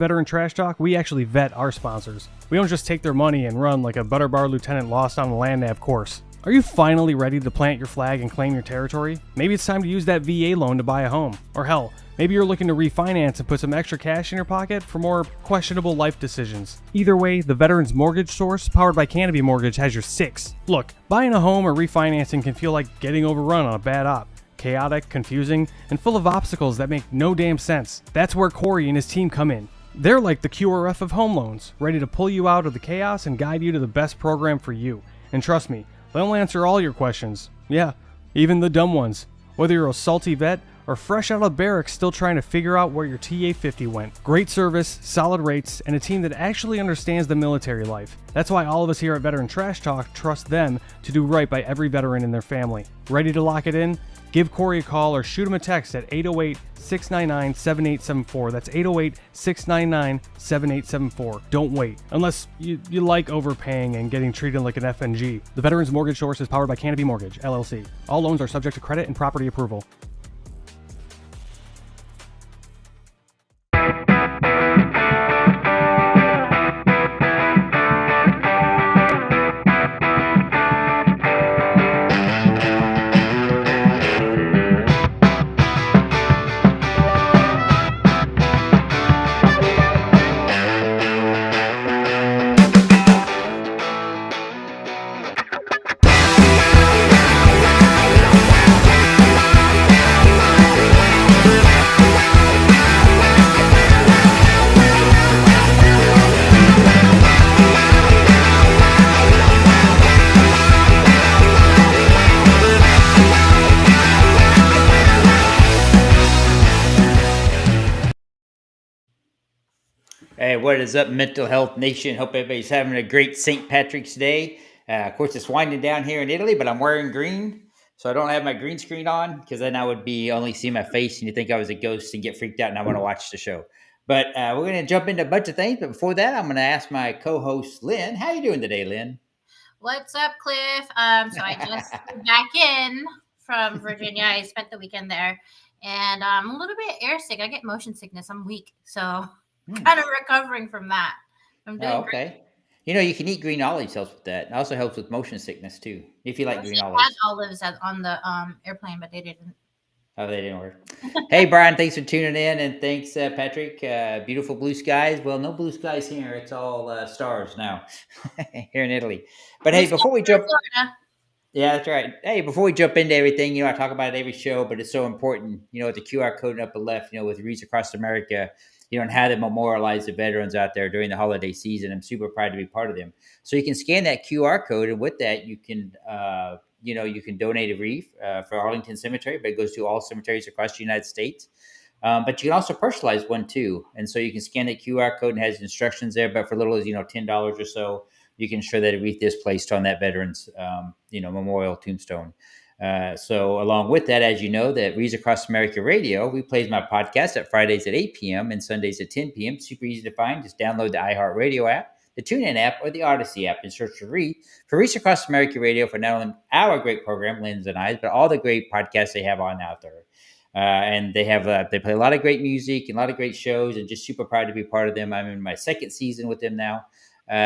Veteran Trash Talk, we actually vet our sponsors. We don't just take their money and run like a Butterbar lieutenant lost on a land nav course. Are you finally ready to plant your flag and claim your territory? Maybe it's time to use that VA loan to buy a home. Or hell, maybe you're looking to refinance and put some extra cash in your pocket for more questionable life decisions. Either way, the Veterans Mortgage Source, powered by Canopy Mortgage, has your six. Look, buying a home or refinancing can feel like getting overrun on a bad op. Chaotic, confusing, and full of obstacles that make no damn sense. That's where Corey and his team come in. They're like the QRF of home loans, ready to pull you out of the chaos and guide you to the best program for you. And trust me, they'll answer all your questions. Yeah, even the dumb ones. Whether you're a salty vet or fresh out of barracks still trying to figure out where your TA-50 went. Great service, solid rates, and a team that actually understands the military life. That's why all of us here at Veteran Trash Talk trust them to do right by every veteran and their family. Ready to lock it in? Give Corey a call or shoot him a text at 808-699-7874. That's 808-699-7874. Don't wait. Unless you like overpaying and getting treated like an FNG. The Veterans Mortgage Source is powered by Canopy Mortgage, LLC. All loans are subject to credit and property approval. Hey, what is up, Mental Health Nation? Hope everybody's having a great St. Patrick's Day. Of course, it's winding down here in Italy, but I'm wearing green, so I don't have my green screen on because then I would be only see my face and you think I was a ghost and get freaked out and I want to watch the show. But we're going to jump into a bunch of things. But before that, I'm going to ask my co-host, Lynn. How you doing today, Lynn? What's up, Cliff? So I just moved back in from Virginia. I spent the weekend there, and I'm a little bit airsick. I get motion sickness. I'm weak, so kind of recovering from that. I'm doing okay. Great. You know, you can eat green olives helps with that. It also helps with motion sickness too, if you like green olives. I had olives on the airplane, but they didn't. Oh, they didn't work. Hey, Brian, thanks for tuning in, and thanks, Patrick. Beautiful blue skies. Well, no blue skies here. It's all stars now here in Italy. But hey, before we jump, yeah, that's right. Hey, before we jump into everything, you know, I talk about it every show, but it's so important. You know, with the QR code up the left, you know, with Reads Across America, you know, and how to memorialize the veterans out there during the holiday season. I'm super proud to be part of them. So you can scan that QR code, and with that, you can. You know, you can donate a wreath for Arlington Cemetery, but it goes to all cemeteries across the United States. But you can also personalize one too. And so you can scan that QR code and has instructions there, but for little as, you know, $10 or so, you can ensure that a wreath is placed on that veteran's, you know, memorial tombstone. So along with that, as you know, that Reads Across America Radio, we plays my podcast at Fridays at 8 p.m. and Sundays at 10 p.m. Super easy to find. Just download the iHeartRadio app, the TuneIn app, or the Odyssey app and search for Reach Across America Radio for not only our great program, Lynn's and I's, but all the great podcasts they have on out there. And they have they play a lot of great music and a lot of great shows, and just super proud to be part of them. I'm in my second season with them now,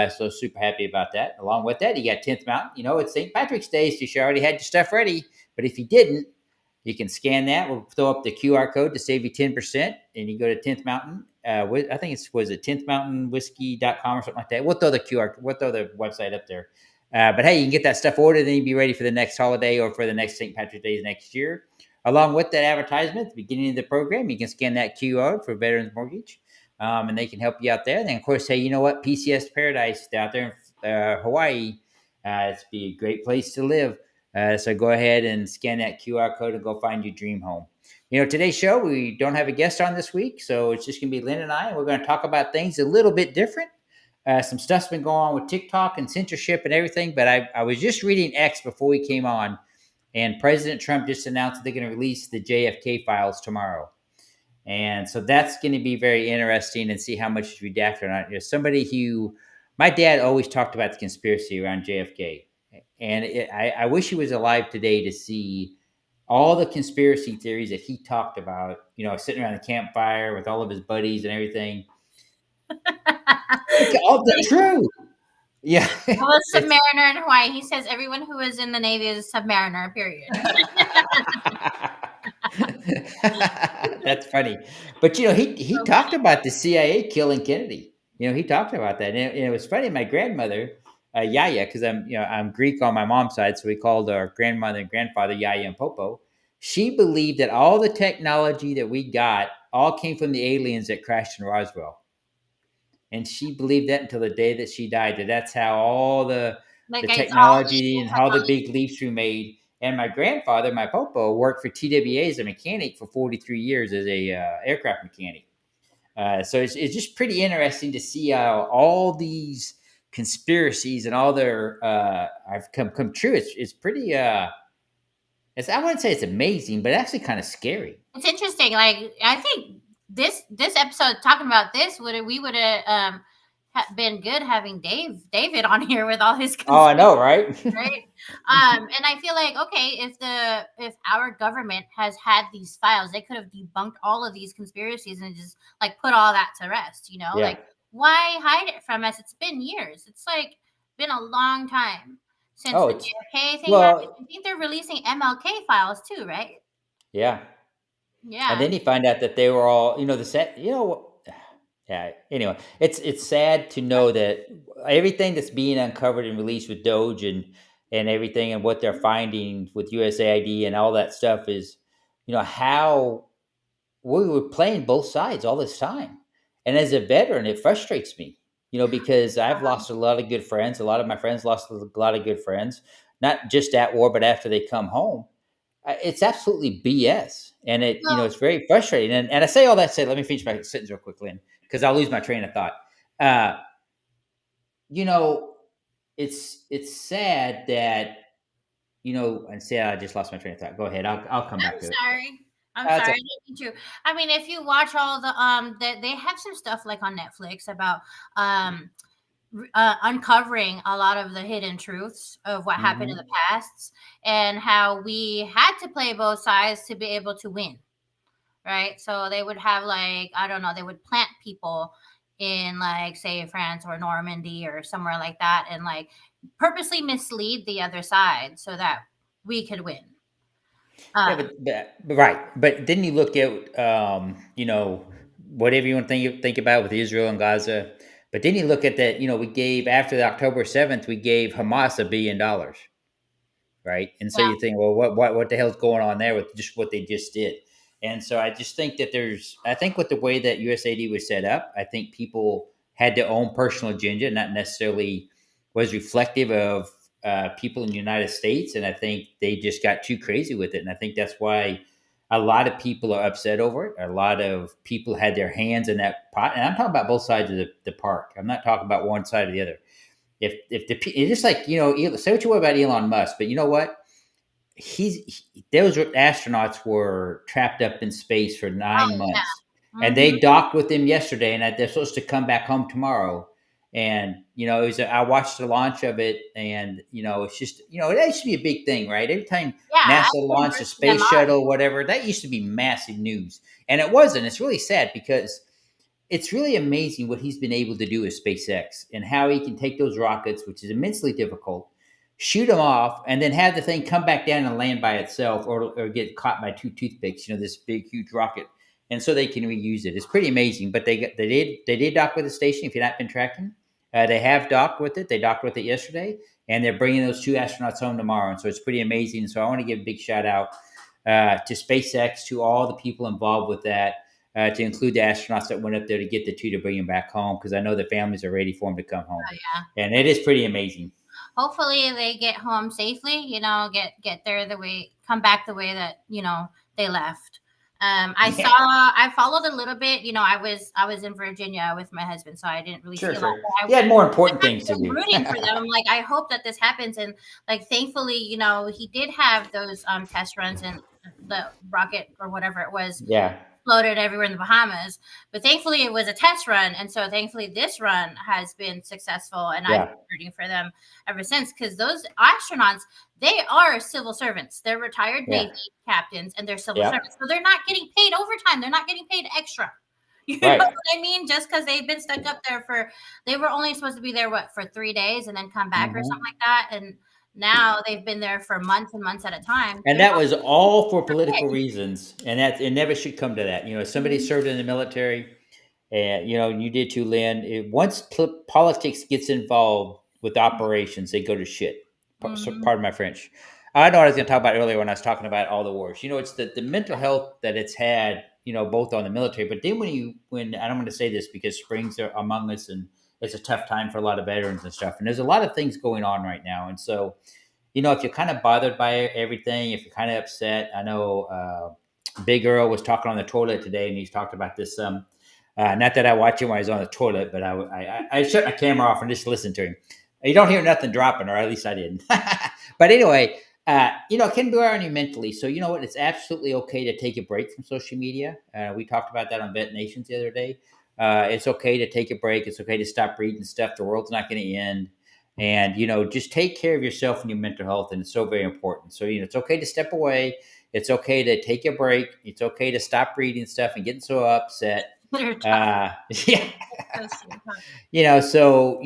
so super happy about that. Along with that, you got 10th Mountain. You know, it's St. Patrick's Day, so you already had your stuff ready. But if you didn't, you can scan that. We'll throw up the QR code to save you 10%, and you go to 10th Mountain. I think it was 10thmountainwhiskey.com or something like that. We'll throw the website up there. But hey, you can get that stuff ordered, and you be ready for the next holiday or for the next St. Patrick's Day next year. Along with that advertisement at the beginning of the program, you can scan that QR for Veterans Mortgage, and they can help you out there. And then, of course, hey, you know what? PCS Paradise out there in Hawaii, it's be a great place to live. So go ahead and scan that QR code and go find your dream home. You know, today's show, we don't have a guest on this week, so it's just going to be Lynn and I, and we're going to talk about things a little bit different. Some stuff's been going on with TikTok and censorship and everything, but I was just reading X before we came on, and President Trump just announced that they're going to release the JFK files tomorrow. And so that's going to be very interesting and see how much is redacted or not. You know, somebody who, my dad always talked about the conspiracy around JFK. And I wish he was alive today to see all the conspiracy theories that he talked about, you know, sitting around the campfire with all of his buddies and everything. Oh, that's true. Yeah. I was a submariner in Hawaii. He says everyone who is in the Navy is a submariner, period. That's funny. But he So talked about the CIA killing Kennedy. He talked about that, and it was funny. My grandmother, Yaya, because I'm Greek on my mom's side, so we called our grandmother and grandfather Yaya and Popo. She believed that all the technology that we got all came from the aliens that crashed in Roswell, and she believed that until the day that she died. That's how all the like it's all technology and all the big leaps we made. And my grandfather, my Popo, worked for TWA as a mechanic for 43 years as a aircraft mechanic. So it's just pretty interesting to see how all these conspiracies and all their have come true. It's pretty. I wouldn't say it's amazing, but actually kind of scary. it's interesting. Like I think this episode talking about this would have been good having David on here with all his Oh, I know, right? right? And I feel like okay, if our government has had these files, they could have debunked all of these conspiracies and just like put all that to rest. Yeah. Like why hide it from us? It's been years. It's like been a long time since Oh, the it's JFK thing happened. well, I think they're releasing MLK files too, right? yeah. And Yeah. then you find out that they were all, the set, yeah. Anyway, it's sad to know that everything that's being uncovered and released with Doge and everything and what they're finding with USAID and all that stuff is, how we were playing both sides all this time. And as a veteran, it frustrates me, because I've lost a lot of good friends. A lot of my friends lost a lot of good friends, not just at war, but after they come home. It's absolutely BS, and Well, it's very frustrating. And I say all that said, let me finish my sentence real quickly, because I'll lose my train of thought. Uh, you know, it's sad that and say I just lost my train of thought. Go ahead, I'll come back I'm to it. sorry. I'm That's sorry. I okay. didn't mean to. I mean, if you watch all the they have some stuff like on Netflix about um uncovering a lot of the hidden truths of what happened in the Mhm. past and how we had to play both sides to be able to win, right? So they would have like I don't know, they would plant people in like say France or Normandy or somewhere like that and like purposely mislead the other side so that we could win. Yeah, Um, but right. But then you look at whatever you want to think about with Israel and Gaza. But then you look at that. We gave after the October 7th, we gave Hamas $1 billion, right? And so yeah, you think, well, what the hell's going on there with just what they just did? And so I just think that I think with the way that USAID was set up, I think people had their own personal agenda, not necessarily was reflective of people in the United States. And I think they just got too crazy with it. And I think that's why a lot of people are upset over it. A lot of people had their hands in that pot. And I'm talking about both sides of the park. I'm not talking about one side or the other. If it's just like say what you want about Elon Musk, but you know what? Those astronauts were trapped up in space for nine oh months, yeah. and Hmm. they docked with him yesterday, and they're supposed to come back home tomorrow. And I watched the launch of it, and it's just that used to be a big thing, right? Every time Yeah, NASA I've been launched a rooting them space on. shuttle, whatever, that used to be massive news, and it wasn't. It's really sad because it's really amazing what he's been able to do with SpaceX and how he can take those rockets, which is immensely difficult, shoot them off, and then have the thing come back down and land by itself, or get caught by two toothpicks. This big, huge rocket, and so they can reuse it. It's pretty amazing. But they did dock with the station. If you've not been tracking, they have docked with it. They docked with it yesterday, and they're bringing those two astronauts home tomorrow. And so it's pretty amazing. So I want to give a big shout out to SpaceX, to all the people involved with that. To include the astronauts that went up there to get the two to bring them back home, because I know the families are ready for them to come home, and it is pretty amazing. Hopefully they get home safely, get there the way come back the way that, they left. Yeah, I followed a little bit, I was in Virginia with my husband, so I didn't really see sure, a lot. sure. But You had more important I'm things to do. rooting for them. I'm like, I hope that this happens. And like, thankfully, he did have those test runs and the rocket or whatever it was Yeah, exploded everywhere in the Bahamas. But thankfully, it was a test run, and so thankfully, this run has been successful, and I've yeah, been rooting for them ever since. Because those astronauts, they are civil servants. They're retired yeah, Navy captains, and they're civil yep, servants, so they're not getting paid overtime. They're not getting paid extra. You know Right. what I mean? Just because they've been stuck up there they were only supposed to be there, for 3 days and then come back or something like that. And now they've been there for months and months at a time. And They're that not was all for political big. reasons, and that it never should come to that. Somebody Mhm. served in the military, and you did too, Lynn. Once politics gets involved with operations, they go to shit. Mhm. Pardon my French. I know what I was going to talk about earlier when I was talking about all the wars. It's the mental health that it's had. Both on the military, but then when I don't want to say this because springs are among us, and it's a tough time for a lot of veterans and stuff. And there's a lot of things going on right now, and so if you're kind of bothered by everything, if you're kind of upset, I know Big Earl was talking on the toilet today, and he's talked about this. Not that I watch him while he's on the toilet, but I shut my camera off and just listen to him. You don't hear nothing dropping, or at least I didn't. But anyway, it can be on you mentally. So you know what? It's absolutely okay to take a break from social media. We talked about that on Vet Nations the other day. It's okay to take a break. It's okay to stop reading stuff. The world's not going to end. And just take care of yourself and your mental health, and it's so very important. So it's okay to step away. It's okay to take a break. It's okay to stop reading stuff and getting so upset. They're tough. Yeah. That's so tough. So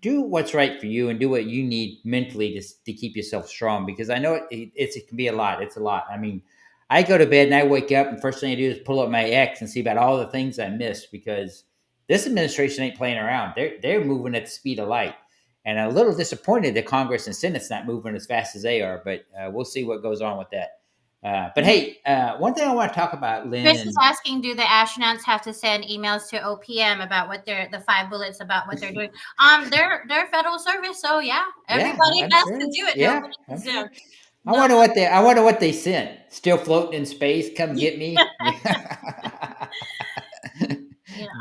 do what's right for you, and do what you need mentally to keep yourself strong, because I know it can be a lot. It's a lot. I mean, I go to bed and I wake up, and first thing I do is pull up my X and see about all the things I missed, because this administration ain't playing around. They're moving at the speed of light, and I'm a little disappointed that Congress and Senate's not moving as fast as they are. But we'll see what goes on with that. But hey, one thing I want to talk about, Lynn, Chris is asking, do the astronauts have to send emails to OPM about the 5 bullets about what they're doing? They're federal service, so yeah, everybody I'm has sure. to do it. Yeah, Nobody I'm is sure. I no. wonder what they sent. Still floating in space. Come get me.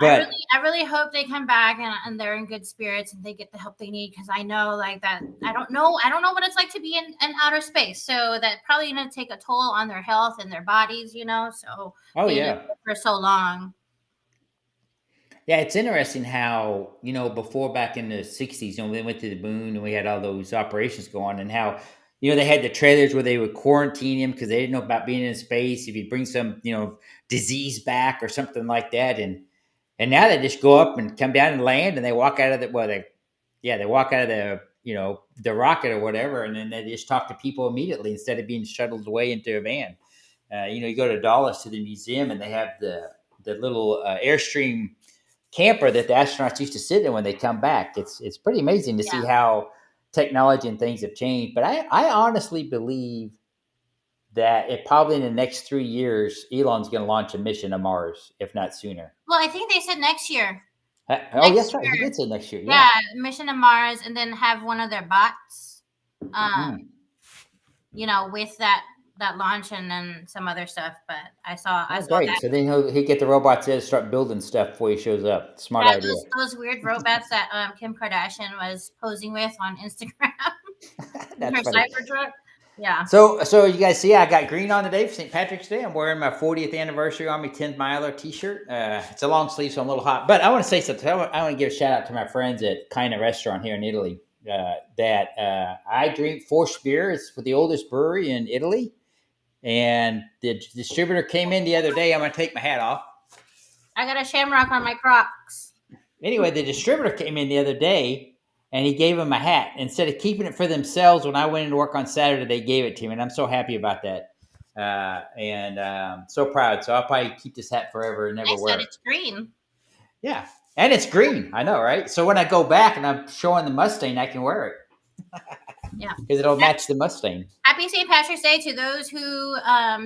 But I really hope they come back and they're in good spirits and they get the help they need, because I know like that I don't know what it's like to be in outer space, so that probably going to take a toll on their health and their bodies, so oh being yeah, for so long. yeah. It's interesting how before, back in the '60s, they went to the moon and we had all those operations going, and how they had the trailers where they would quarantine him because they didn't know about being in space, if he'd bring some disease back or something like that. And now they just go up and come down and land, and they walk out of they walk out of the rocket or whatever, and then they just talk to people immediately instead of being shuttled away into a van. You go to Dallas to the museum, and they have the little Airstream camper that the astronauts used to sit in when they come back. It's pretty amazing to see how technology and things have changed. But I honestly believe that probably in the next 3 years, Elon's going to launch a mission to Mars, if not sooner. Well, I think they said next year. Oh, that's right. He did say next year. Yeah, mission to Mars, and then have one of their bots, with that launch, and then some other stuff. But I saw great. that. So then he'll get the robots there to start building stuff before he shows up. Smart Yeah, idea. those weird robots that Kim Kardashian was posing with on Instagram. That's Her funny. Cybertruck. Yeah. So you guys see, I got green on today for St. Patrick's Day. I'm wearing my 40th anniversary Army 10 miler t-shirt. It's a long sleeve, so I'm a little hot. But I want to say something. I want to give a shout out to my friends at Kind Restaurant here in Italy. That I drink Force beer. It's for the oldest brewery in Italy. And the distributor came in the other day. I'm going to take my hat off. I got a shamrock on my Crocs. Anyway, the distributor came in the other day, and he gave him a hat. Instead of keeping it for themselves, when I went into work on Saturday, they gave it to me, and I'm so happy about that. And so proud. So I'll probably keep this hat forever and never wear it. It's green. Yeah, and it's green. I know, right? So when I go back and I'm showing the Mustang, I can wear it. Yeah, because it'll match the Mustang. Happy St. Patrick's Day to those who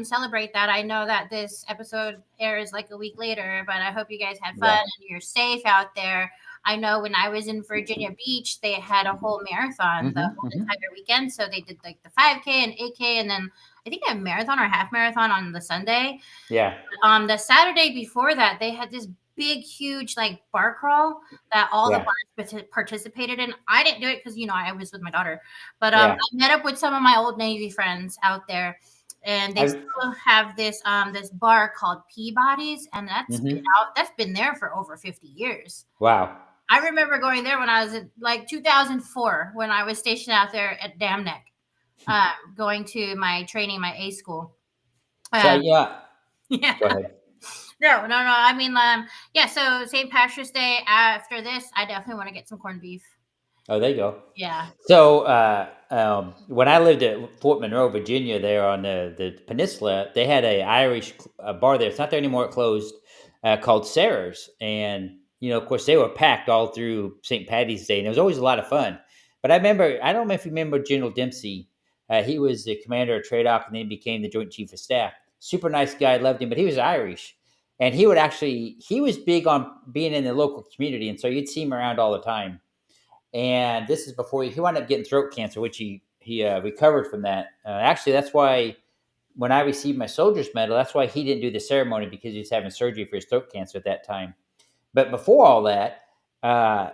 celebrate that. I know that this episode airs like a week later, but I hope you guys had fun and you're safe out there. I know when I was in Virginia Beach, they had a whole marathon the whole entire weekend. So they did like the 5K and 8K, and then I think a marathon or half marathon on the Sunday. Yeah. The Saturday before that, they had this big, huge like bar crawl that all the bars participated in. I didn't do it because I was with my daughter, but I met up with some of my old Navy friends out there, and they still have this this bar called Peabody's, and that's been there for over 50 years. Wow. I remember going there when I was in like 2004 when I was stationed out there at Dam Neck, going to my training, my A school. Yeah. Go ahead. No. I mean, yeah. So St. Patrick's Day. After this, I definitely want to get some corned beef. Oh, there you go. Yeah. So when I lived at Fort Monroe, Virginia, there on the peninsula, they had a Irish bar there. It's not there anymore. It closed. Called Sarah's, and of course, they were packed all through St. Patty's Day, and it was always a lot of fun. But I don't know if you remember General Dempsey. He was the commander of Trade Off, and then became the Joint Chief of Staff. Super nice guy, loved him, but he was Irish, and he was big on being in the local community, and so you'd see him around all the time. And this is before he wound up getting throat cancer, which he recovered from that. Actually, that's why when I received my soldier's medal, that's why he didn't do the ceremony, because he was having surgery for his throat cancer at that time. But before all that,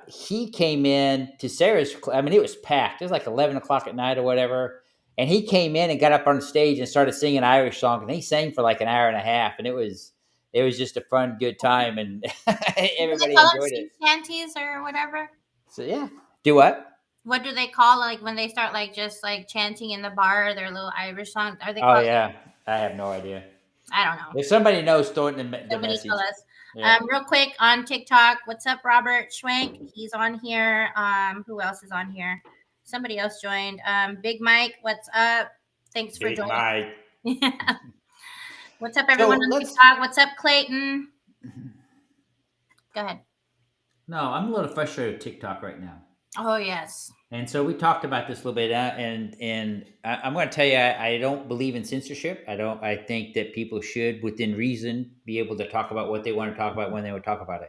he came in to Sarah's. I mean, it was packed. It was like 11 o'clock at night or whatever. And he came in and got up on the stage and started singing Irish songs. And he sang for like an hour and a half. And it was just a fun, good time. And everybody enjoyed it. Shanties or whatever. So yeah, do what? What do they call like when they start like just like chanting in the bar their little Irish song? Are they? Oh yeah, I have no idea. I don't know. If somebody knows, throw it in the Somebody message. tell us. Yeah. Real quick on TikTok. What's up, Robert Schwank? He's on here. Who else is on here? Somebody else joined. Big Mike, what's up? Thanks for Big joining. Mike. What's up, everyone on TikTok? What's up, Clayton? Go ahead. No, I'm a little frustrated with TikTok right now. Oh yes. And so we talked about this a little bit, and I'm going to tell you, I don't believe in censorship. I think that people should, within reason, be able to talk about what they want to talk about when they would talk about it.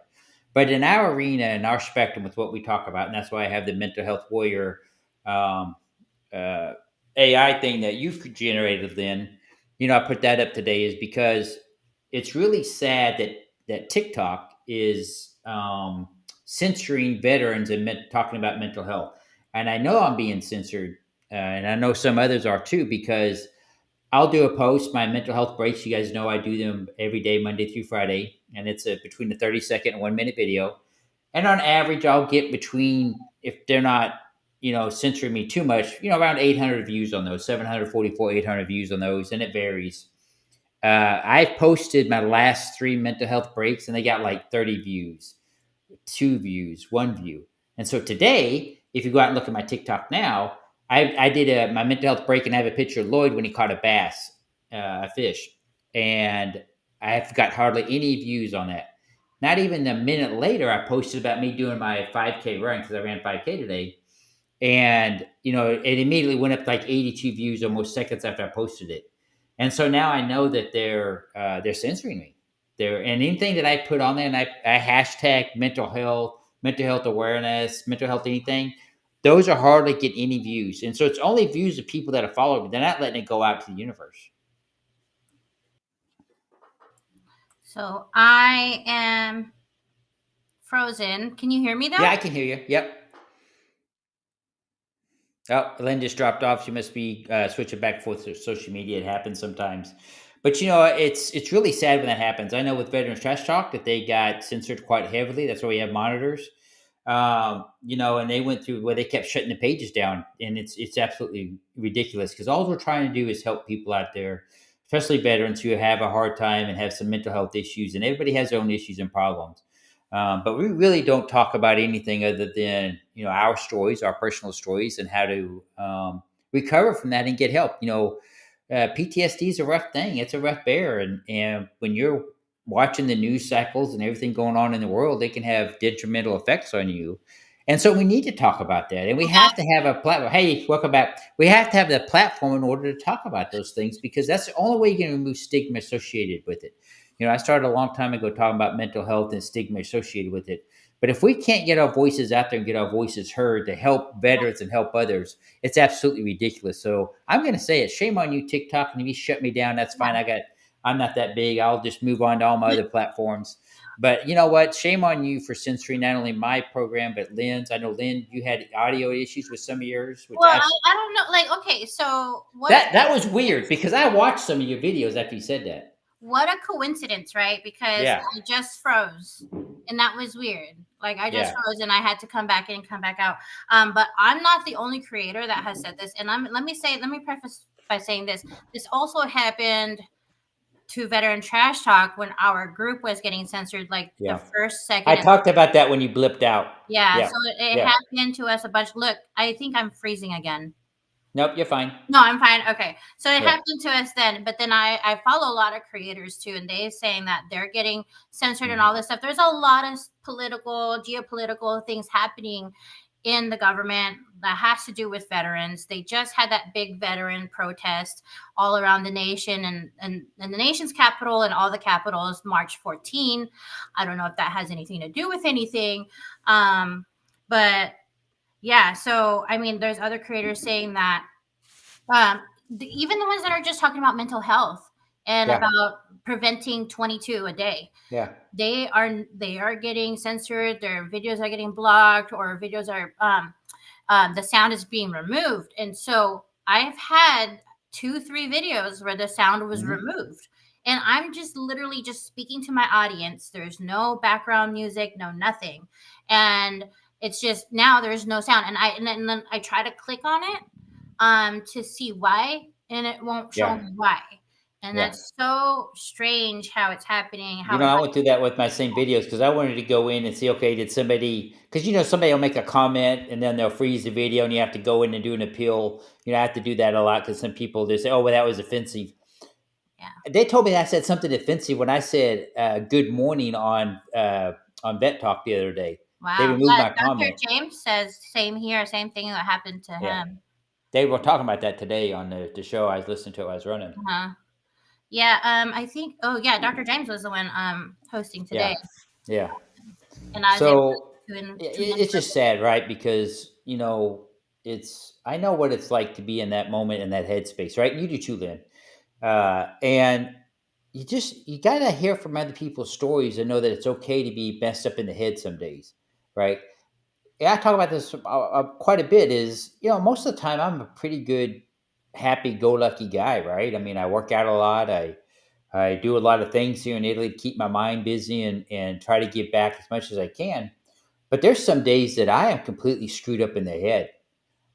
But in our arena, in our spectrum, with what we talk about, and that's why I have the mental health warrior AI thing that you've generated. Then, I put that up today is because it's really sad that TikTok is censoring veterans and talking about mental health. And I know I'm being censored, and I know some others are too, because I'll do a post, my mental health breaks. You guys know I do them every day, Monday through Friday, and it's between a 30-second and 1 minute video. And on average, I'll get between, if they're not, censoring me too much, around 800 views on those, 744, 800 views on those, and it varies. I've posted my last 3 mental health breaks, and they got like 30 views, 2 views, 1 view. And so today, if you go out and look at my TikTok now, I did my mental health break, and I have a picture of Lloyd when he caught a bass, a fish. And I've got hardly any views on that. Not even a minute later, I posted about me doing my 5K run, because I ran 5K today. And, it immediately went up like 82 views almost seconds after I posted it. And so now I know that they're censoring me. And anything that I put on there, and I hashtag mental health awareness, mental health anything, those are hardly get any views. And so it's only views of people that are following me. They're not letting it go out to the universe. So I am frozen. Can you hear me though? Yeah, I can hear you. Yep. Oh, Lynn just dropped off. She must be switching back and forth to social media. It happens sometimes. But, it's really sad when that happens. I know with Veterans Trash Talk that they got censored quite heavily. That's why we have monitors. And they went through where they kept shutting the pages down. And it's absolutely ridiculous, because all we're trying to do is help people out there, especially veterans who have a hard time and have some mental health issues. And everybody has their own issues and problems. But we really don't talk about anything other than, our stories, our personal stories, and how to recover from that and get help. PTSD is a rough thing. It's a rough bear. And when you're watching the news cycles and everything going on in the world, they can have detrimental effects on you. And so we need to talk about that. And we have to have a platform. Hey, welcome back. We have to have the platform in order to talk about those things, because that's the only way you can remove stigma associated with it. I started a long time ago talking about mental health and stigma associated with it. But if we can't get our voices out there and get our voices heard to help veterans and help others, it's absolutely ridiculous. So I'm going to say it. Shame on you, TikTok. And if you shut me down, that's fine. I'm not that big. I'll just move on to all my other platforms. But you know what? Shame on you for censoring not only my program, but Lynn's. I know, Lynn, you had audio issues with some of yours. Well, I don't know. Like, okay, so what? That was weird, because I watched some of your videos after you said that. What a coincidence, right? Because I just froze, and that was weird. Like, I just froze, and I had to come back in and come back out. But I'm not the only creator that has said this. And let me preface by saying this. This also happened to Veteran Trash Talk when our group was getting censored, like the Yeah. first, second, I and talked about that when you blipped out. yeah. Yeah. So it Yeah. happened to us a bunch. Look, I think I'm freezing again. Nope, you're fine. No, I'm fine. Okay. So it Yeah. happened to us then, but then I follow a lot of creators too, and they're saying that they're getting censored and all this stuff. There's a lot of political, geopolitical things happening in the government that has to do with veterans. They just had that big veteran protest all around the nation and the nation's capital and all the capitals March 14. I don't know if that has anything to do with anything. But yeah, so I mean, there's other creators saying that even the ones that are just talking about mental health and Yeah. about preventing 22 a day, Yeah. they are getting censored. Their videos are getting blocked, or videos are the sound is being removed. And so I've had 2-3 videos where the sound was removed, and I'm just literally just speaking to my audience. There's no background music, no nothing, and it's just now there's no sound. And then I try to click on it to see why, and it won't show me why. And Yeah. that's so strange how it's happening. How I went through that with my same videos because I wanted to go in and see, okay, did somebody, because somebody will make a comment and then they'll freeze the video and you have to go in and do an appeal. I have to do that a lot because some people, they say, oh, well, that was offensive. Yeah. They told me I said something offensive when I said good morning on Vet Talk the other day. Wow. They removed my Dr. comment. James says same here, same thing that happened to him. They were talking about that today on the show I was listening to. I was running. Yeah. I think. Oh yeah, Dr. James was the one hosting today. Yeah. And I was So able to it's just sad, right? Because I know what it's like to be in that moment, in that headspace, right? You do too, Lynn. And you gotta hear from other people's stories and know that it's okay to be messed up in the head some days, right? Yeah, I talk about this quite a bit. Is most of the time I'm a pretty good, happy-go-lucky guy, right? I mean, I work out a lot. I do a lot of things here in Italy to keep my mind busy and try to give back as much as I can. But there's some days that I am completely screwed up in the head.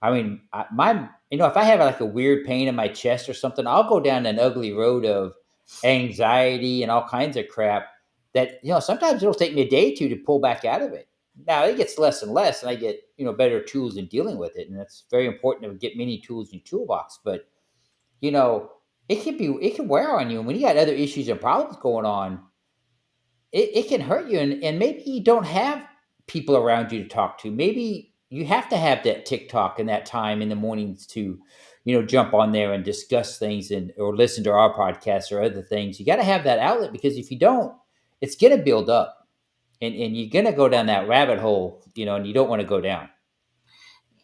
I mean, if I have like a weird pain in my chest or something, I'll go down an ugly road of anxiety and all kinds of crap that, sometimes it'll take me a day or two to pull back out of it. Now it gets less and less and I get, better tools in dealing with it. And that's very important to get many tools in your toolbox. But, it can wear on you. And when you got other issues and problems going on, it can hurt you. And maybe you don't have people around you to talk to. Maybe you have to have that TikTok and that time in the mornings to, jump on there and discuss things or listen to our podcast or other things. You got to have that outlet, because if you don't, it's going to build up and you're going to go down that rabbit hole, and you don't want to go down.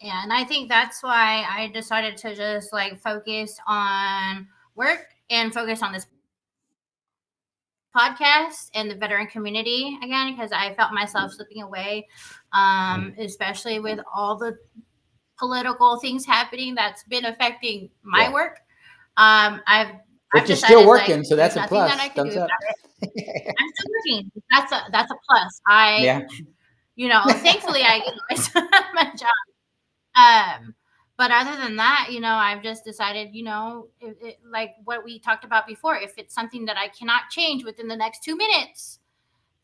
Yeah. And I think that's why I decided to just focus on work and focus on this podcast and the veteran community again, because I felt myself slipping away, especially with all the political things happening that's been affecting my work. But you're still working, so that's a plus. That I can do about it. I'm still working. That's a plus. Thankfully I still have my job. But other than that, I've just decided, like what we talked about before, if it's something that I cannot change within the next 2 minutes,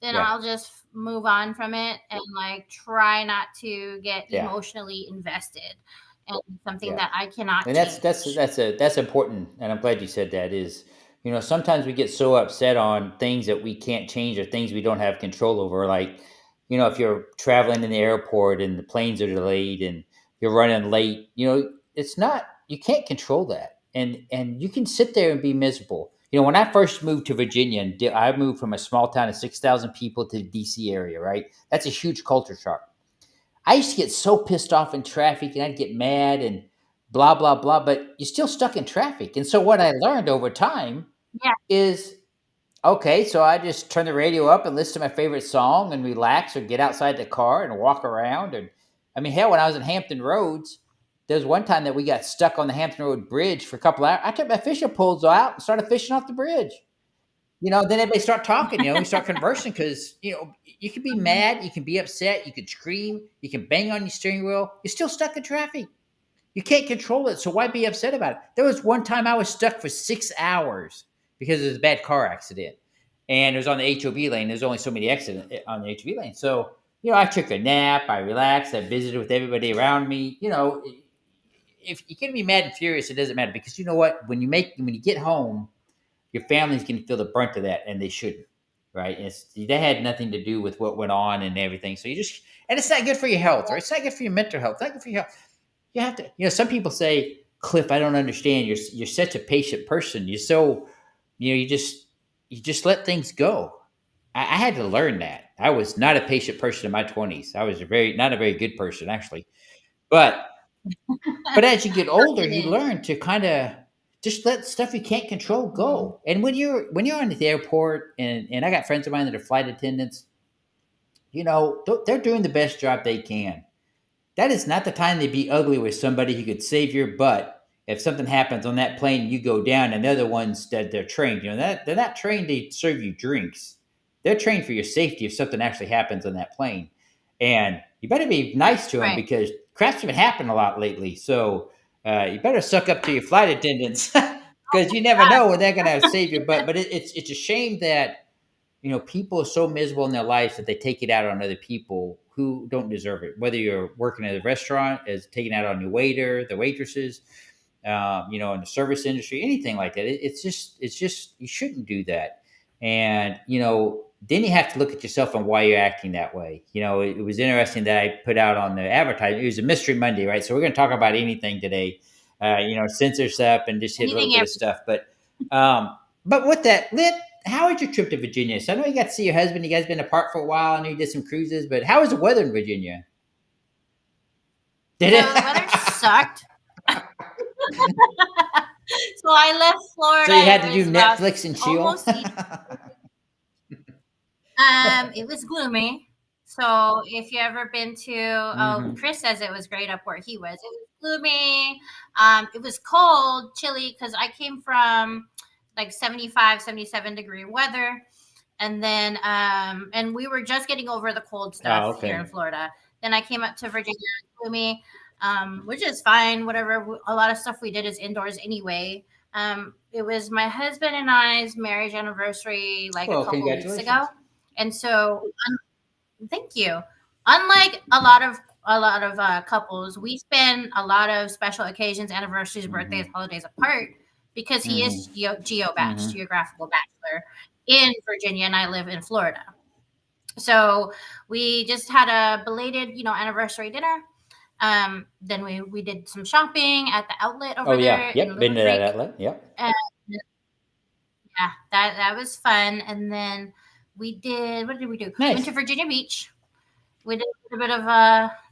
then I'll just move on from it and try not to get emotionally invested in something that I cannot and change. That's important. And I'm glad you said that. Is, sometimes we get so upset on things that we can't change or things we don't have control over. Like, if you're traveling in the airport and the planes are delayed and you're running late, it's not, you can't control that. And you can sit there and be miserable. When I first moved to Virginia, and I moved from a small town of 6,000 people to the DC area, right? That's a huge culture shock. I used to get so pissed off in traffic and I'd get mad and blah, blah, blah, but you're still stuck in traffic. And so what I learned over time is, okay, so I just turn the radio up and listen to my favorite song and relax, or get outside the car and walk around. And I mean, hell, when I was in Hampton Roads, there was one time that we got stuck on the Hampton Road Bridge for a couple hours. I took my fishing poles out and started fishing off the bridge. Then everybody start talking, we start conversing, because, you can be mad, you can be upset, you can scream, you can bang on your steering wheel. You're still stuck in traffic. You can't control it. So why be upset about it? There was one time I was stuck for 6 hours because it was a bad car accident. And it was on the HOV lane. There's only so many exits on the HOV lane. So, I took a nap. I relaxed. I visited with everybody around me. If you're going to be mad and furious, it doesn't matter, because you know what? When you get home, your family's going to feel the brunt of that, and they shouldn't, right? That had nothing to do with what went on and everything. So and it's not good for your health, or it's not good for your mental health. It's not good for your health. You have to, some people say, Cliff, I don't understand. You're such a patient person. You're so, you just let things go. I had to learn that. I was not a patient person in my 20s. I was not a very good person, actually. But as you get older, you learn to kind of just let stuff you can't control go. And when you're in the airport, and I got friends of mine that are flight attendants, they're doing the best job they can. That is not the time to be ugly with somebody who could save your butt if something happens on that plane and you go down, and they're the ones that they're trained. They're not trained to serve you drinks. They're trained for your safety if something actually happens on that plane. And you better be nice to them, because crap's been happening a lot lately. So you better suck up to your flight attendants, because you never know when they're going to save your butt. But it's a shame that, people are so miserable in their lives that they take it out on other people who don't deserve it. Whether you're working at a restaurant, is taking it out on your waiter, the waitresses, in the service industry, anything like that. It's just you shouldn't do that. And then you have to look at yourself and why you're acting that way. It was interesting that I put out on the advertising. It was a Mystery Monday, right? So we're going to talk about anything today. Censorship and just hit a little bit of stuff. But with that, how was your trip to Virginia? So I know you got to see your husband. You guys been apart for a while. I know you did some cruises, but how was the weather in Virginia? The weather sucked. So I left Florida. So you had to do Netflix and chill? It was gloomy. So if you ever been to, Chris says it was great up where he was. It was gloomy. It was cold, chilly, because I came from like 75, 77 degree weather. And then, and we were just getting over the cold stuff here in Florida. Then I came up to Virginia, gloomy, which is fine. Whatever. A lot of stuff we did is indoors anyway. It was my husband and I's marriage anniversary a couple weeks ago. And so, thank you. Unlike a lot of couples, we spend a lot of special occasions, anniversaries, birthdays, holidays apart, because he is geobachelor, geographical bachelor in Virginia, and I live in Florida. So we just had a belated, anniversary dinner. Then we did some shopping at the outlet over there. Yep, been to that outlet. Yep. Yeah, that was fun. And then what did we do? Nice. Went to Virginia Beach. We did a bit of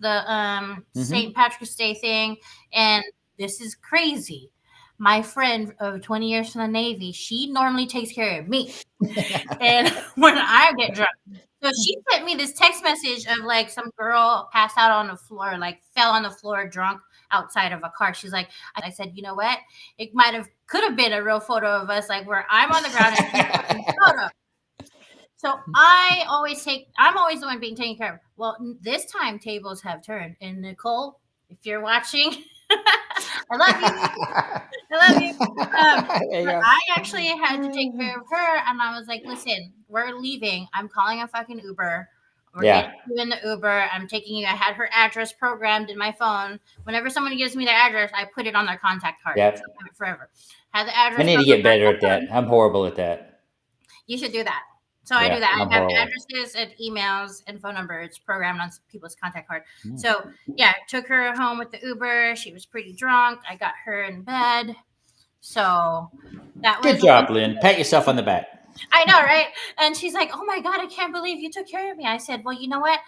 the St. Patrick's Day thing. And this is crazy. My friend of 20 years from the Navy, she normally takes care of me. And when I get drunk. So she sent me this text message of some girl passed out on the floor, fell on the floor drunk outside of a car. She's like, I said, you know what? It could have been a real photo of us, where I'm on the ground and she's taking a photo. So I'm always the one being taken care of. Well, this time tables have turned. And Nicole, if you're watching, I love you. I actually had to take care of her, and I was like, listen, we're leaving. I'm calling a fucking Uber. We're getting you in the Uber. I'm taking you. I had her address programmed in my phone. Whenever someone gives me their address, I put it on their contact card. Yep. So I have it forever. Had the address. I need to get better at that. I'm horrible at that. You should do that. So I do that. I have addresses and emails and phone numbers programmed on people's contact card. So took her home with the Uber. She was pretty drunk. I got her in bed. So that was good job, Lynn. Pat yourself on the back. I know, right? And she's like, "Oh my God, I can't believe you took care of me." I said, "Well, you know what?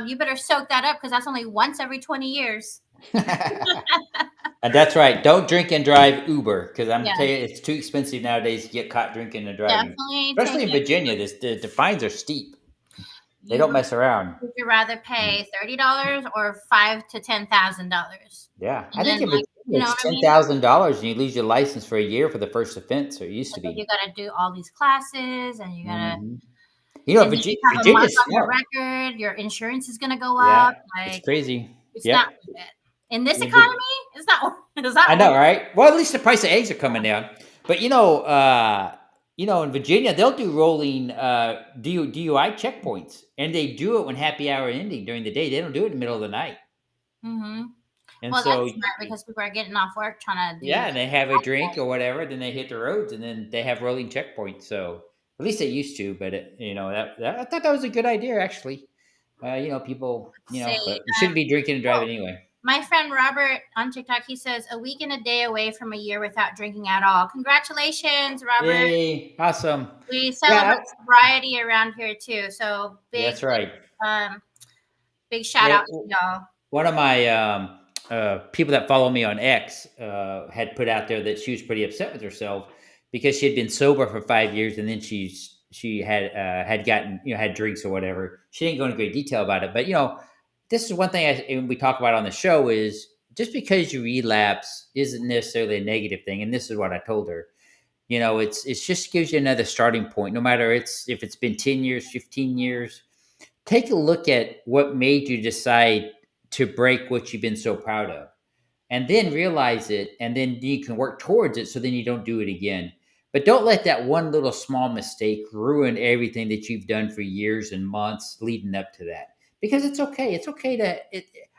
You better soak that up, because that's only once every 20 years." And that's right. Don't drink and drive Uber, because I'm going to tell you, it's too expensive nowadays to get caught drinking and driving. Definitely. Especially in Virginia, the fines are steep. They don't mess around. Would you rather pay $30 or $5,000 to $10,000? Yeah. I think it's $10,000 and you lose your license for a year for the first offense, or it used to be. You got to do all these classes, and you got to... Virginia's smart. Record, your insurance is going to go up. It's crazy. It's not worth it. In this economy, it's not. I know, right? Well, at least the price of eggs are coming down. But in Virginia, they'll do rolling DUI checkpoints, and they do it when happy hour ending during the day. They don't do it in the middle of the night. Mm-hmm. And Well, so, that's smart because people are getting off work trying to do. yeah, and they have a drink or whatever, then they hit the roads, and then they have rolling checkpoints. So at least they used to. But I thought that was a good idea, actually. People, Say, but you shouldn't be drinking and driving anyway. my friend Robert on TikTok, he says a week and a day away from a year without drinking at all. Congratulations, Robert. Yay! Awesome. We Yeah, celebrate sobriety around here too. So that's right. um, big shout Yeah, out to y'all. one of my people that follow me on X had put out there that she was pretty upset with herself because she had been sober for 5 years, and then she had gotten had drinks or whatever. She didn't go into great detail about it, but this is one thing we talk about on the show is just because you relapse isn't necessarily a negative thing, and this is what I told her. It's just gives you another starting point, no matter if it's been 10 years, 15 years. Take a look at what made you decide to break what you've been so proud of, and then realize it, and then you can work towards it so then you don't do it again. But don't let that one little small mistake ruin everything that you've done for years and months leading up to that, because it's okay. It's okay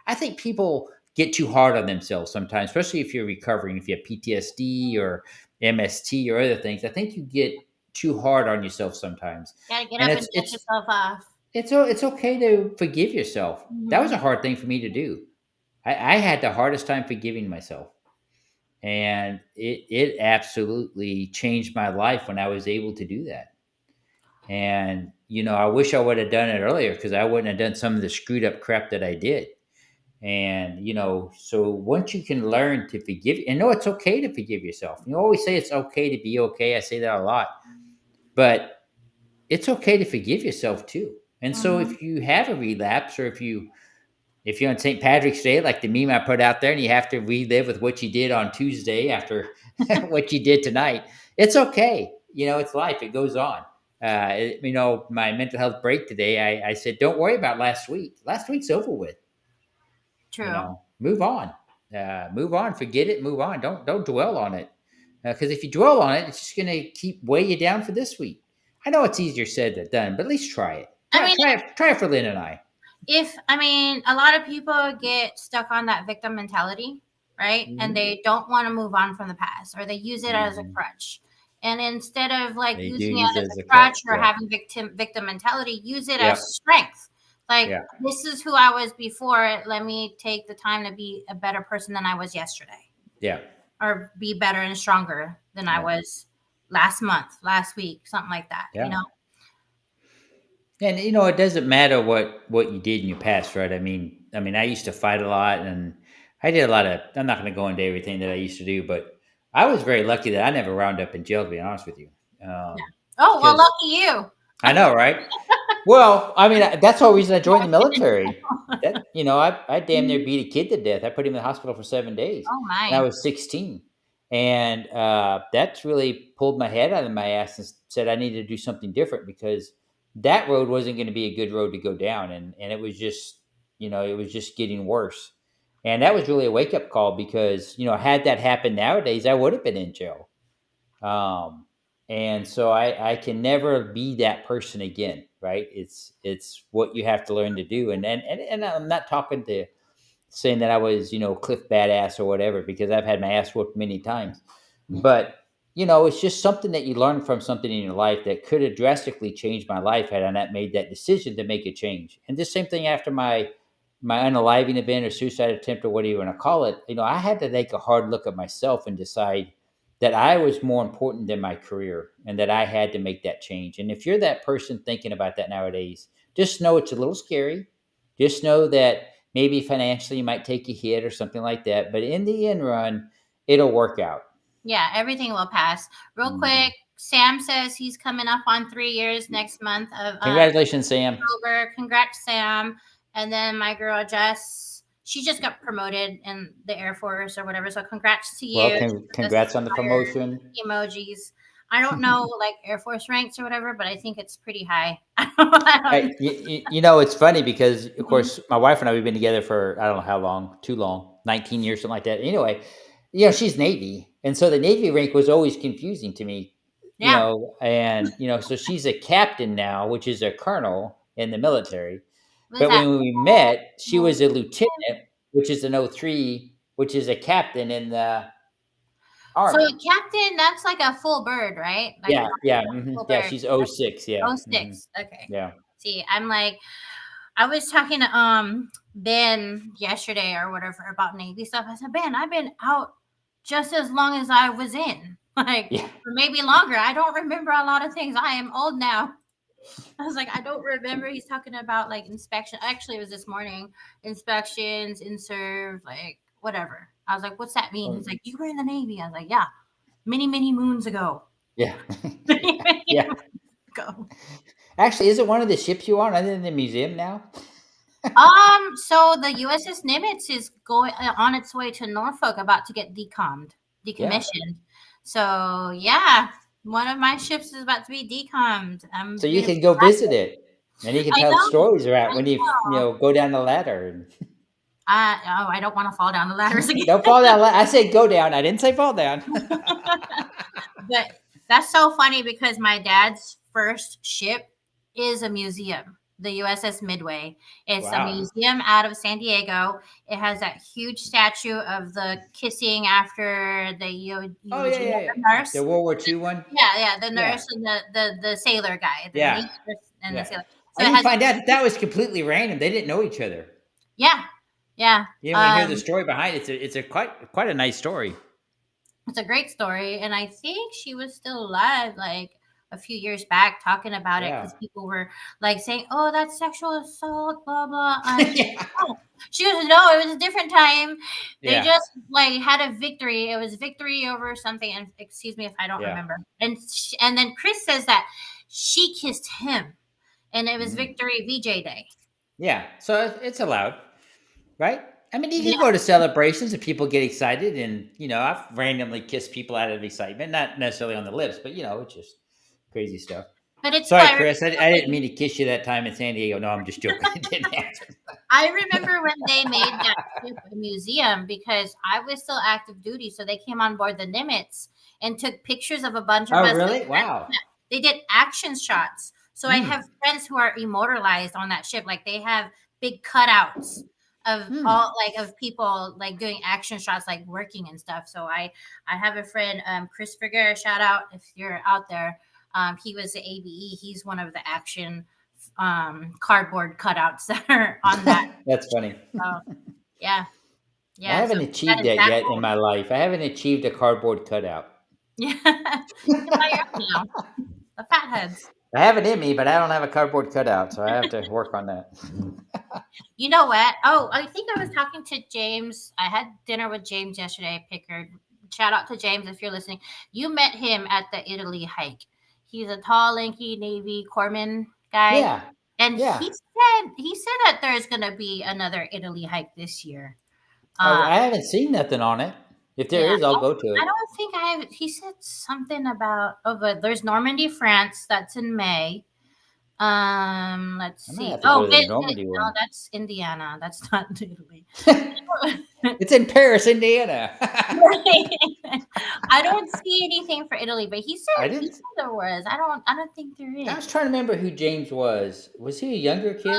I think people get too hard on themselves sometimes, especially if you're recovering, if you have PTSD or MST or other things. I think you get too hard on yourself sometimes. Gotta get And up and dust yourself off. it's okay to forgive yourself. That was Mhm. a hard thing for me to do. I had the hardest time forgiving myself, and it absolutely changed my life when I was able to do that. And I wish I would have done it earlier, because I wouldn't have done some of the screwed up crap that I did. And so once you can learn to forgive, and know it's okay to forgive yourself. You always say it's okay to be okay. I say that a lot, but it's okay to forgive yourself too. And so Mhm. if you have a relapse, or if you're on St. Patrick's Day, like the meme I put out there, and you have to relive with what you did on Tuesday after what you did tonight, it's okay. It's life. It goes on. My mental health break today, I said, don't worry about last week. Last week's over with. True. Move on. Move on. Forget it. Move on. Don't dwell on it. Because if you dwell on it, it's just going to keep weigh you down for this week. I know it's easier said than done, but at least try it. I mean, Try it for Lynn and I. a lot of people get stuck on that victim mentality, right? Mhm. And they don't want to move on from the past, or they use it as a crutch. And instead of like They do using use it it as as a a crutch crutch, or yeah. having victim mentality, use it Yeah. as strength. Like, Yeah. this is who I was before. Let me take the time to be a better person than I was yesterday, Yeah. or be better and stronger than I Yeah. was last month, last week, something like that. Yeah. And it doesn't matter what you did in your past, right? I mean, I used to fight a lot, and I did a lot of. I'm not going to go into everything that I used to do, but I was very lucky that I never wound up in jail. To be honest with you, Oh, well, because lucky you. I know, right? Well, that's the whole reason I joined the military. That I damn near beat a kid to death. I put him in the hospital for 7 days, Oh and I my. was 16. And that's really pulled my head out of my ass and said I needed to do something different, because that road wasn't going to be a good road to go down, and it was just it was just getting worse. And that was really a wake up call, because had that happened nowadays, I would have been in jail. Um, and so I can never be that person again, right? It's what you have to learn to do. And I'm not talking to saying that I was, Cliff badass or whatever, because I've had my ass whooped many times. But it's just something that you learn from something in your life that could have drastically changed my life had I not made that decision to make a change. And the same thing after my unaliving event or suicide attempt, or whatever you want to call it. I had to take a hard look at myself and decide that I was more important than my career, and that I had to make that change. And if you're that person thinking about that nowadays, just know it's a little scary. Just know that maybe financially you might take a hit or something like that, but in the end run, it'll work out. Yeah, everything will pass. Real quick, Sam says he's coming up on 3 years next month of Congratulations, Sam. October. Congrats, Sam. And then my girl Jess, she just got promoted in the Air Force or whatever. So congrats to you. Well, congrats on the promotion. Emojis. I don't know like Air Force ranks or whatever, but I think it's pretty high. Hey, it's funny because, of course, my wife and I, we've been together for, I don't know how long, too long, 19 years, something like that. Anyway, she's Navy, and so the Navy rank was always confusing to me. Yeah. And so she's a captain now, which is a colonel in the military. What is But that? when we met, she was a lieutenant, which is an 03, which is a captain in the So Army. captain, that's like a full bird, right? Like Yeah, yeah, full yeah. bird. She's 06, yeah, Oh, six. Okay. yeah. See, I'm like, I was talking to Ben yesterday or whatever about Navy stuff. I said, Ben, I've been out just as long as I was in, like, Yeah. or maybe longer. I don't remember a lot of things. I am old now. I was like, I don't remember. He's talking about like inspection. Actually, it was this morning. Inspections, in serve, like whatever. I was like, what's that mean? He's like, you were in the Navy. I was like, yeah, many, many moons ago. Yeah. Many, many Yeah. moons ago. Actually, is it one of the ships you on? Other than the museum now? So the USS Nimitz is going on its way to Norfolk, about to get decommissioned. So yeah, one of my ships is about to be decommed. I'm So you gonna can be go glad. visit it, and you can I tell know. stories about I when you know. go down the ladder. I don't want to fall down the ladders again. Don't fall down. I said go down. I didn't say fall down. But that's so funny because my dad's first ship is a museum, the USS Midway. It's a Wow. museum out of San Diego. It has that huge statue of the kissing after the Oh yeah, eulogy yeah, of yeah. the nurse. The World War II one. Yeah, the Yeah, nurse and the sailor guy, the yeah, nurse and the yeah. sailor. I So it didn't has, find out that was completely random. They didn't know each other. yeah, yeah. You want to hear the story behind it? It's a quite a nice story. It's a great story, and I think she was still alive like a few years back talking about it Yeah. because people were like saying, "Oh, that's sexual assault," blah blah. And Yeah. oh, she goes, "No, it was a different time. They Yeah. just like had a victory. It was victory over something." And excuse me if I don't Yeah. remember. And then Chris says that she kissed him, and it was Mm. Victory VJ Day. Yeah. So it's allowed, right? I mean, you Yeah, can go to celebrations and people get excited, and I've randomly kissed people out of excitement, not necessarily on the lips, but it's just crazy stuff. but it's Sorry, cool. Chris. I didn't mean to kiss you that time in San Diego. No, I'm just joking. It didn't happen. I remember when they made that ship a museum because I was still active duty. So they came on board the Nimitz and took pictures of a bunch of Oh, us. really? Wow. They did action shots. So I Hmm. have friends who are immortalized on that ship. Like they have big cutouts of all like of people like doing action shots, like working and stuff. So I have a friend, Chris Vergara, shout out if you're out there. He was the ABE. He's one of the action cardboard cutouts that are on that. That's funny. So, yeah, I yeah. So haven't that achieved is that that yet in cool. my life. I haven't achieved a cardboard cutout. Yeah, you can buy your own now. The fatheads. I have it in me, but I don't have a cardboard cutout, so I have to work on that. You know what? Oh, I think I was talking to James. I had dinner with James yesterday, Pickard. Shout out to James if you're listening. You met him at the Italy hike. He's a tall, lanky Navy corpsman guy. Yeah, And yeah. he said that there's gonna be another Italy hike this year. I haven't seen nothing on it. If there Yeah, is, I'll go to I it. don't think I have. He said something about but there's Normandy, France. That's in May. Let's I might see. have to Oh, go to the Normandy no, one. that's Indiana. That's not Italy. It's in Paris, Indiana. I don't see anything for Italy, but he I said didn't. there was. I don't think there I is. was trying to remember who James was. Was he a younger kid?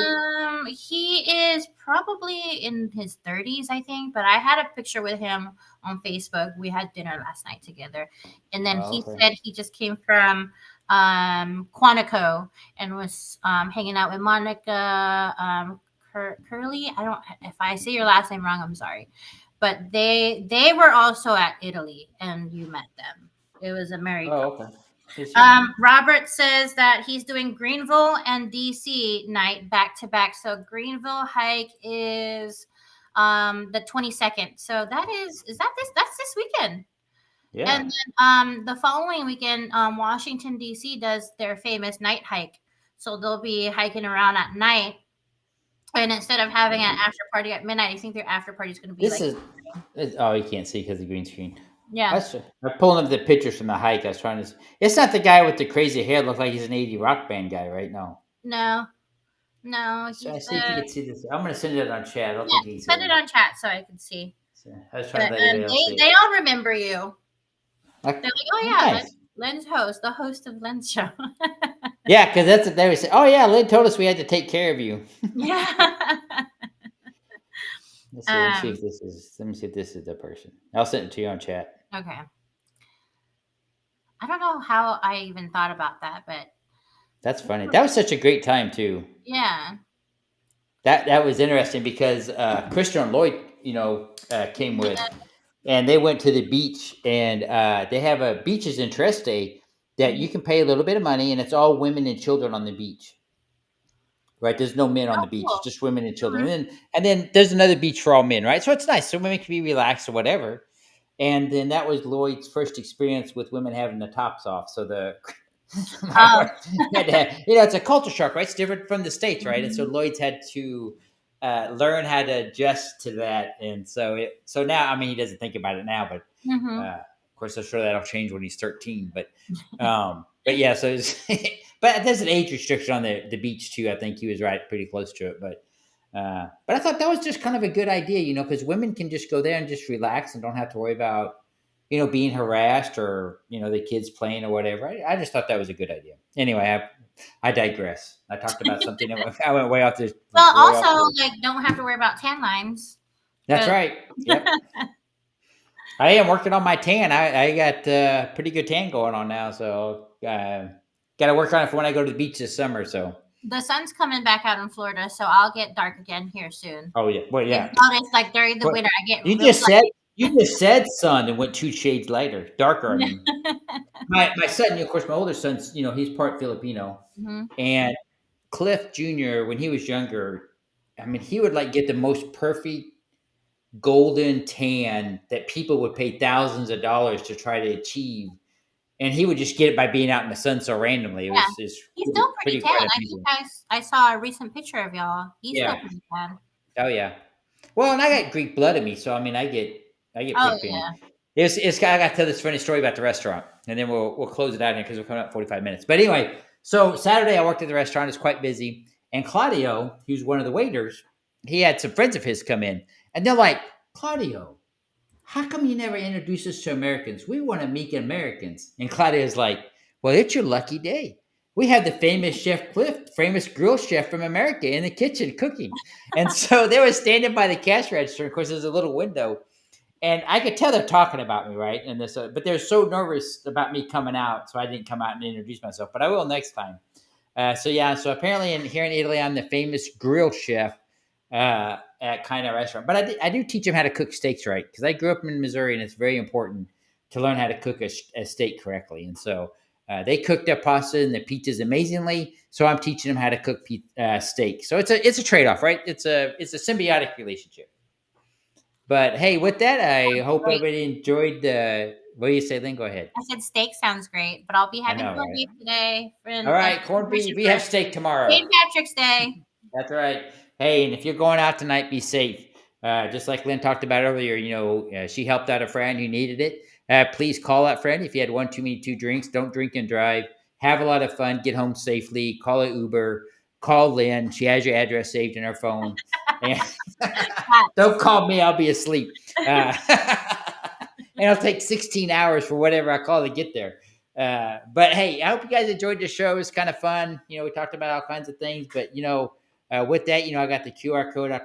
He is probably in his 30s, I think. But I had a picture with him on Facebook. We had dinner last night together, and then he Okay. said he just came from Quantico and was hanging out with Monica Curley. I don't. If I say your last name wrong, I'm sorry. But they were also at Italy, and you met them. It was a married couple. Oh, okay. Yes, you Robert says that he's doing Greenville and DC night back to back. So Greenville hike is the 22nd. So that's this weekend. Yeah. And then the following weekend, Washington DC does their famous night hike. So they'll be hiking around at night. And instead of having an after party at midnight, I think their after party is going to be This like is. Oh, you can't see because of the green screen. yeah. I'm pulling up the pictures from the hike. I was trying to. It's not the guy with the crazy hair. Look like he's an 80 rock band guy, right? No. No, So I he's see if you can see this. I'm gonna send it on chat. I don't yeah. think he's. Send it on chat so I can see. I was trying But to think of anybody else. they all remember you. Like, They're like, oh yeah, nice. Lynn's host, the host of Lynn's show. Yeah, because that's what they would say. Oh yeah, Lynn told us we had to take care of you. Yeah. Let's see. Let me see if this is. Let me see if this is the person. I'll send it to you on chat. Okay. I don't know how I even thought about that, but That's funny. That was such a great time too. yeah. That was interesting because Christian and Lloyd, came with, and they went to the beach, and they have a beaches in Treste that you can pay a little bit of money, and it's all women and children on the beach. Right, there's no men on the beach; Cool. it's just women and children. Mhm. And then there's another beach for all men, right? So it's nice, so women can be relaxed or whatever. And then that was Lloyd's first experience with women having the tops off. So it's a culture shock, right? It's different from the States, right? And so Lloyd's had to learn how to adjust to that. And so now, I mean, he doesn't think about it now, but of course, I'm sure that'll change when he's 13. But yeah, so but there's an age restriction on the beach too. I think he was right, pretty close to it. But I thought that was just kind of a good idea, because women can just go there and just relax and don't have to worry about, being harassed or, the kids playing or whatever. I just thought that was a good idea. Anyway, I digress. I talked about something that I went way off this. Well, also, don't have to worry about tan lines. That's right. Yep. I am working on my tan. I got pretty good tan going on now. So got to work on it for when I go to the beach this summer. So the sun's coming back out in Florida, so I'll get dark again here soon. Oh yeah, well yeah. Notice like during the winter, I get. You just said sun and went 2 shades lighter, darker. I mean, my son, of course, my older son's, he's part Filipino, and Cliff Jr. when he was younger, I mean, he would get the most perfect golden tan that people would pay thousands of dollars to try to achieve. And he would just get it by being out in the sun so randomly. He's still pretty tan. I saw a recent picture of y'all. He's still pretty tan. Oh yeah. Well, and I got Greek blood in me, so I mean, I get pretty tan. I got to tell this funny story about the restaurant, and then we'll close it out here because we're coming up 45 minutes. But anyway, so Saturday I worked at the restaurant. It's quite busy, and Claudio, who's one of the waiters, he had some friends of his come in, and they're like, Claudio, how come you never introduce us to Americans? We want to meet Americans. And Claudio's like, well, it's your lucky day. We have the famous Chef Cliff, famous grill chef from America in the kitchen cooking. And so they were standing by the cash register. Of course, there's a little window. And I could tell they're talking about me, right? And this, but they're so nervous about me coming out. So I didn't come out and introduce myself. But I will next time. So apparently here in Italy, I'm the famous grill chef at kind of restaurant. But I do teach them how to cook steaks right, because I grew up in Missouri, and it's very important to learn how to cook a steak correctly. And so they cook their pasta and their pizzas amazingly. So I'm teaching them how to cook steak. So it's a trade-off, right? It's a symbiotic relationship. But hey, with that, I hope everybody enjoyed the. What do you say, Lynn? Go ahead. I said steak sounds great, but I'll be having corned beef today. All right, corned beef. We have steak tomorrow. St. Patrick's Day. That's right. Hey, and if you're going out tonight, be safe. Just like Lynn talked about earlier, she helped out a friend who needed it. Please call that friend if you had one too many 2 drinks. Don't drink and drive. Have a lot of fun. Get home safely. Call an Uber. Call Lynn. She has your address saved in her phone. And don't call me. I'll be asleep. And it'll take 16 hours for whatever I call to get there. But hey, I hope you guys enjoyed the show. It's kind of fun. We talked about all kinds of things, but with that, I got the QR code I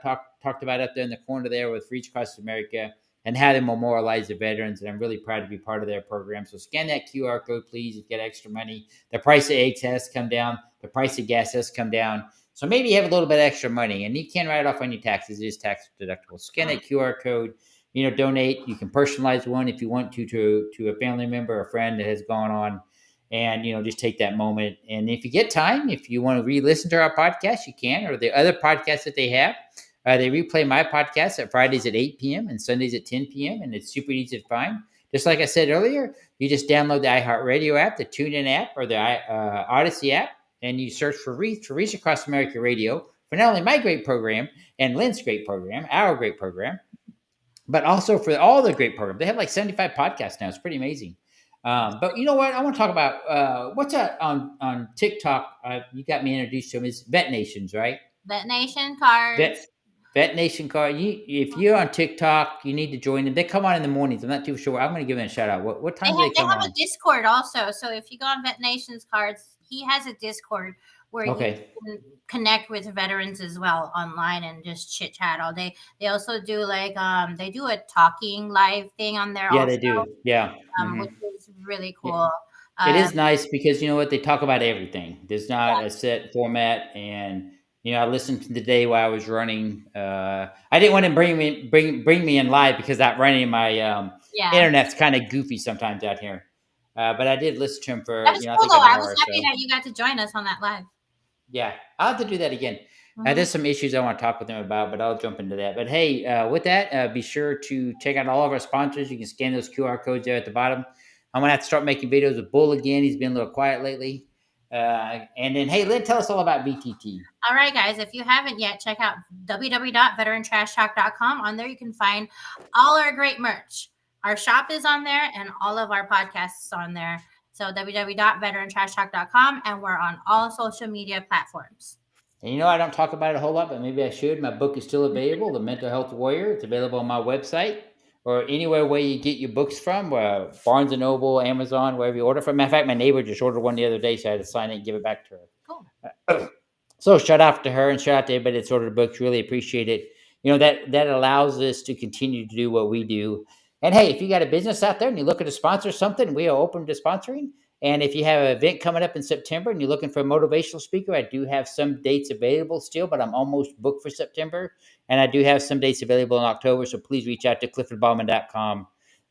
talked about up there in the corner there with Reach Across America and how they memorialize the veterans. And I'm really proud to be part of their program. So scan that QR code, please, and get extra money. The price of eggs has come down. The price of gas has come down. So maybe you have a little bit extra money, and you can write it off on your taxes. It is tax deductible. Scan that QR code. Donate. You can personalize one if you want to a family member, a friend that has gone on. And, just take that moment. And if you get time, if you want to re-listen to our podcast, you can, or the other podcasts that they have. They replay my podcast at Fridays at 8 p.m. and Sundays at 10 p.m. And it's super easy to find. Just like I said earlier, you just download the iHeartRadio app, the TuneIn app, or the Odyssey app, and you search for Reach Across America Radio for not only my great program and Lynn's great program, our great program, but also for all the great programs. They have like 75 podcasts now. It's pretty amazing. But you know what? I want to talk about what's on TikTok. You got me introduced to them. Is Vet Nations, right? Vet Nation cards. Vet Nation card. If you're on TikTok, you need to join them. They come on in the mornings. I'm not too sure. I'm going to give them a shout out. What time do they They come have on? a Discord also. So if you go on Vet Nation's cards, he has a Discord where you Okay. can connect with veterans as well online and just chit chat all day. They also do like they do a talking live thing on there Yeah, also, they do. Yeah. which is really Yeah. cool. It is Um, nice because you know what, they talk about everything. There's not yeah, a set format, and I listened to the day while I was running. I didn't want to bring me in live because that running my yeah. internet's kind of goofy sometimes out here. But I did listen to him That for was I cool think though. an I hour was or happy so. that you got to join us on that live. Yeah, I'll have to do that again. Mhm. There's some issues I want to talk with them about, but I'll jump into that. But hey, with that, be sure to check out all of our sponsors. You can scan those QR codes there at the bottom. I'm gonna have to start making videos with Bull again. He's been a little quiet lately. And then, hey, Lynn, tell us all about VTT. All right, guys, if you haven't yet, check out www.VeteranTrashTalk.com. On there, you can find all our great merch. Our shop is on there, and all of our podcasts on there. So www.VeteranTrashTalk.com, and we're on all social media platforms. And I don't talk about it a whole lot, but maybe I should. My book is still available, The Mental Health Warrior. It's available on my website or anywhere where you get your books from, Barnes & Noble, Amazon, wherever you order from. Matter of fact, my neighbor just ordered one the other day, so I had to sign it and give it back to her. Cool. So shout out to her and shout out to everybody that's ordered books. Really appreciate it. That allows us to continue to do what we do. And hey, if you got a business out there and you're looking to sponsor something, we are open to sponsoring. And if you have an event coming up in September and you're looking for a motivational speaker, I do have some dates available still, but I'm almost booked for September. And I do have some dates available in October. So please reach out to cliffordbauman.com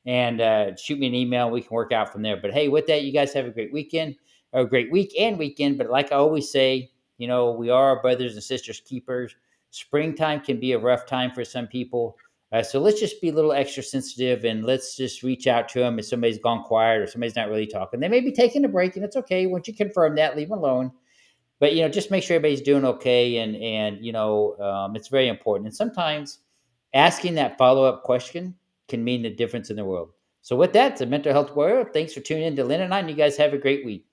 and shoot me an email. We can work out from there. But hey, with that, you guys have a great weekend, or a great week and weekend. But like I always say, we are our brothers and sisters keepers. Springtime can be a rough time for some people. So let's just be a little extra sensitive and let's just reach out to them if somebody's gone quiet or somebody's not really talking. They may be taking a break and it's okay. Once you confirm that, leave them alone. But, just make sure everybody's doing okay. And it's very important. And sometimes asking that follow-up question can mean the difference in the world. So with that, the Mental Health Warrior, thanks for tuning in to Lynn and I, and you guys have a great week.